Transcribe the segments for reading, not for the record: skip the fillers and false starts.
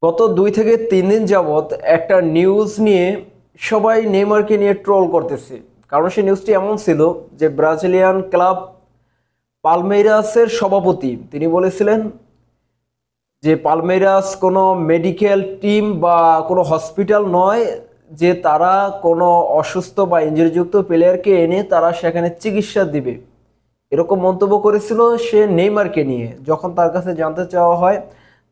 গত 2 থেকে 3 দিন যাবৎ একটা নিউজ নিয়ে সবাই নেইমারকে নিয়ে ট্রোল করতেছে। কারণ সেই নিউজটি এমন ছিল যে ব্রাজিলিয়ান ক্লাব পালমেইরাসের সভাপতি তিনি বলেছিলেন যে পালমেইরাস কোনো মেডিকেল টিম বা কোনো হসপিটাল নয়, যে তারা কোনো অসুস্থ বা ইনজুরিযুক্ত প্লেয়ারকে এনে তারা সেখানে চিকিৎসা দিবে। এরকম মন্তব্য করেছিল সে নেইমারকে নিয়ে। যখন তার কাছে জানতে চাওয়া হয়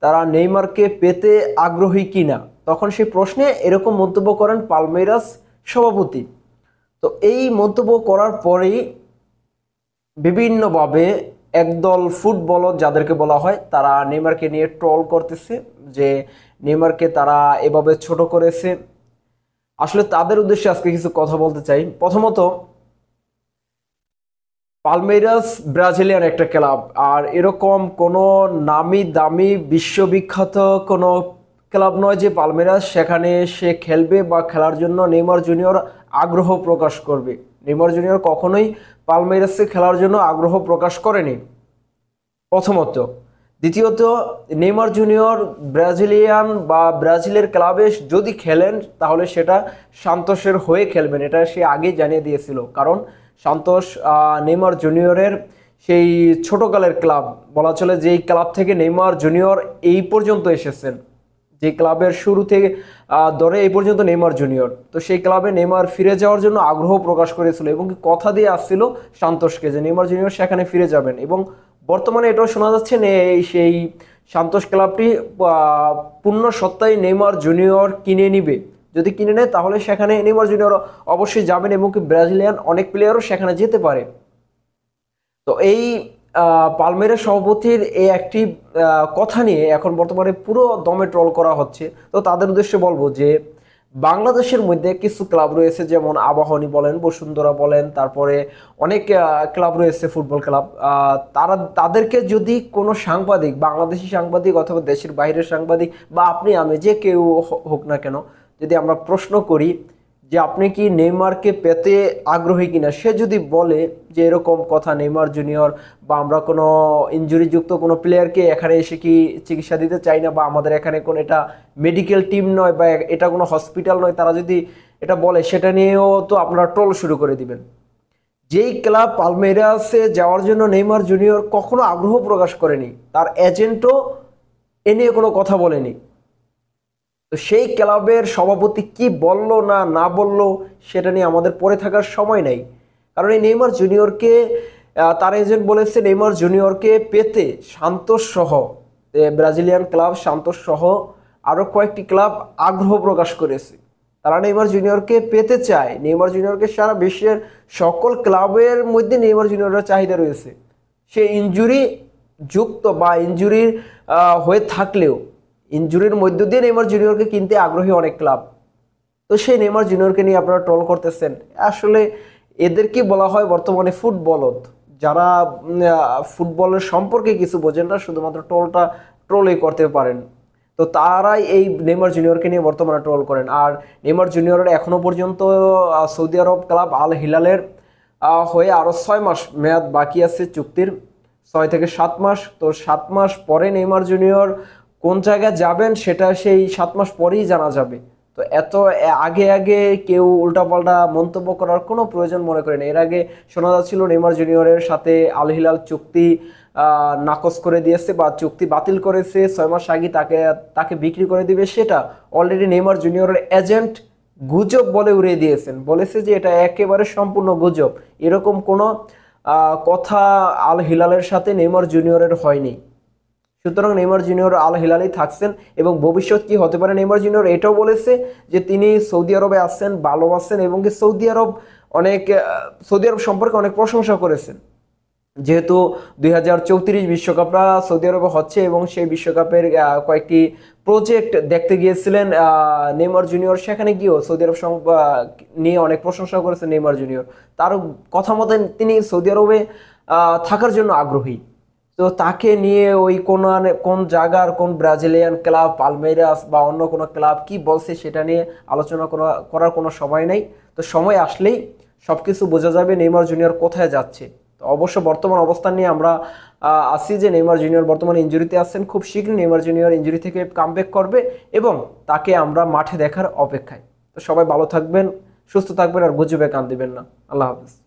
তারা নেইমারকে পেতে আগ্রহী কিনা, তখন সেই প্রশ্নে এরকম মন্তব্য করেন পালমেইরাস সভাপতি। তো এই মন্তব্য করার পরেই বিভিন্নভাবে একদল ফুটবলার যাদেরকে বলা হয় তারা নেইমারকে নিয়ে ট্রল করতেছে যে নেইমারকে তারা এভাবে ছোট করেছে। আসলে তাদের উদ্দেশ্যে আজকে কিছু কথা বলতে চাই। প্রথমত, পালমেইরাস ব্রাজিলিয়ান একটা ক্লাব, আর এরকম কোনো নামি দামি বিশ্ববিখ্যাত কোনো ক্লাব নয় যে পালমেইরাস সেখানে সে খেলবে বা খেলার জন্য নেইমার জুনিয়র আগ্রহ প্রকাশ করবে। নেইমার জুনিয়র কখনোই পালমেইরাসে খেলার জন্য আগ্রহ প্রকাশ করেনি, প্রথমত। দ্বিতীয়ত, নেইমার জুনিয়র ব্রাজিলিয়ান বা ব্রাজিলের ক্লাবে যদি খেলেন তাহলে সেটা সান্তোসের হয়ে খেলবেন, এটা সে আগেই জানিয়ে দিয়েছিল। কারণ সান্তোস নেইমার জুনিয়রের সেই ছোটকালের ক্লাব বলা চলে, যেই ক্লাব থেকে নেইমার জুনিয়র এই পর্যন্ত এসেছেন, যে ক্লাবের শুরু থেকে ধরে এই পর্যন্ত নেইমার জুনিয়র। তো সেই ক্লাবে নেইমার ফিরে যাওয়ার জন্য আগ্রহ প্রকাশ করেছিল এবং কথা দিয়ে আসছিল সান্তোসকে যে নেইমার জুনিয়র সেখানে ফিরে যাবেন। এবং বর্তমানে এটাও শোনা যাচ্ছে সেই সান্তোস ক্লাবটি পূর্ণ সত্তায় নেইমার জুনিয়র কিনে নিবে। যদি কিনে নেয় তাহলে সেখানে নেইমার জুনিয়র অবশ্যই যাবেন এবং ব্রাজিলিয়ান অনেক প্লেয়ারও সেখানে যেতে পারে। তো এই পালমেইরাস সভাপতির এই একটি কথা নিয়ে এখন বর্তমানে পুরো দমে ট্রল করা হচ্ছে। তো তাদের উদ্দেশ্যে বলবো যে বাংলাদেশের মধ্যে কিছু ক্লাব রয়েছে, যেমন আবাহনী বলেন, বসুন্ধরা বলেন, তারপরে অনেক ক্লাব রয়েছে, ফুটবল ক্লাব। তাদেরকে যদি কোনো সাংবাদিক, বাংলাদেশি সাংবাদিক অথবা দেশের বাইরের সাংবাদিক বা আপনি আমি যে কেউ হোক না কেন, যদি আমরা প্রশ্ন করি যে আপনি কি নেইমারকে পেতে আগ্রহী কিনা, সে যদি বলে যে এরকম কথা নেইমার জুনিয়র বা আমরা কোনো ইনজুরিযুক্ত কোনো প্লেয়ারকে এখানে এসে কি চিকিৎসা দিতে চাই না, বা আমাদের এখানে কোনো এটা মেডিকেল টিম নয় বা এটা কোনো হসপিটাল নয়, তারা যদি এটা বলে, সেটা নিয়েও তো আপনারা ট্রল শুরু করে দিবেন। যেই ক্লাব পালমেইরাসে যাওয়ার জন্য নেইমার জুনিয়র কখনো আগ্রহ প্রকাশ করেনি, তার এজেন্টও এ নিয়ে কোনো কথা বলেনি, তো সেই ক্লাবের সভাপতি কি বলল না না বলল সেটা নিয়ে আমাদের পড়ে থাকার সময় নাই। কারণ এই নেইমার জুনিয়রকে তার এজেন্ট বলেছে নেইমার জুনিয়রকে পেতে সান্তোস সহ ব্রাজিলিয়ান ক্লাব সান্তোস সহ আরও কয়েকটি ক্লাব আগ্রহ প্রকাশ করেছে। তারা নেইমার জুনিয়রকে পেতে চায়। নেইমার জুনিয়রকে সারা বিশ্বের সকল ক্লাবের মধ্যে নেইমার জুনিয়রের চাহিদা রয়েছে। সে ইনজুরি যুক্ত বা ইনজুরির হয়ে থাকলেও ইনজুরির মধ্য দিয়ে নেইমার জুনিয়রকে কিনতে আগ্রহী অনেক ক্লাব। তো সেই নেইমার জুনিয়রকে নিয়ে আপনারা ট্রল করতেছেন। আসলে এদেরকে বলা হয় বর্তমানে ফুটবলত, যারা ফুটবলের সম্পর্কে কিছু বোঝেন না, শুধুমাত্র ট্রলই করতে পারেন। তো তারাই এই নেইমার জুনিয়রকে নিয়ে বর্তমানে ট্রল করেন। আর নেইমার জুনিয়রের এখনো পর্যন্ত সৌদি আরব ক্লাব আল হিলালের হয়ে আরও 6 মাস মেয়াদ বাকি আছে চুক্তির, 6 থেকে 7 মাস। তো 7 মাস পরে নেইমার জুনিয়র কোন জায়গায় যাবেন সেটা সেই 7 মাস পরেই জানা যাবে। তো এত আগে আগে কেউ উল্টাপাল্টা মন্তব্য করার কোনো প্রয়োজন মনে করেন। এর আগে শোনা যাচ্ছিল নেইমার জুনিয়রের সাথে আল হিলাল চুক্তি নাকচ করে দিয়েছে বা চুক্তি বাতিল করেছে, 6 মাস আগে তাকে তাকে বিক্রি করে দিবে। সেটা অলরেডি নেইমার জুনিয়রের এজেন্ট গুজব বলে উড়িয়ে দিয়েছেন, বলেছে যে এটা একেবারে সম্পূর্ণ গুজব, এরকম কোনো কথা আল হিলালের সাথে নেইমার জুনিয়রের হয়নি। সুতরাং নেইমার জুনিয়র আল হিলালেই থাকছেন এবং ভবিষ্যৎ কি হতে পারে নেইমার জুনিয়র এটাও বলেছে যে তিনি সৌদি আরবে আছেন, ভালো আছেন এবং সৌদি আরব সম্পর্কে অনেক প্রশংসা করেছেন। যেহেতু 2034 বিশ্বকাপটা সৌদি আরবে হচ্ছে এবং সেই বিশ্বকাপের কয়েকটি প্রজেক্ট দেখতে গিয়েছিলেন নেইমার জুনিয়র, সেখানে গিয়েও সৌদি আরব নিয়ে অনেক প্রশংসা করেছেন নেইমার জুনিয়র। তার কথা মতে তিনি সৌদি আরবে থাকার জন্য আগ্রহী। তো তাকে নিয়ে ওই কোন জায়গার কোন ব্রাজিলিয়ান ক্লাব পালমেইরাস বা অন্য কোনো ক্লাব কি বলছে সেটা নিয়ে আলোচনা করার কোনো সময় নেই। তো সময় আসলেই সবকিছু বোঝা যাবে নেইমার জুনিয়র কোথায় যাচ্ছে। তো অবশ্য বর্তমান অবস্থান নিয়ে আমরা আছি যে নেইমার জুনিয়র বর্তমানে ইনজুরিতে আছেন, খুব শীঘ্রই নেইমার জুনিয়র ইনজুরি থেকে কামব্যাক করবে এবং তাকে আমরা মাঠে দেখার অপেক্ষায়। তো সবাই ভালো থাকবেন, সুস্থ থাকবেন আর গুজবে কান দিবেন না। আল্লাহ হাফিজ।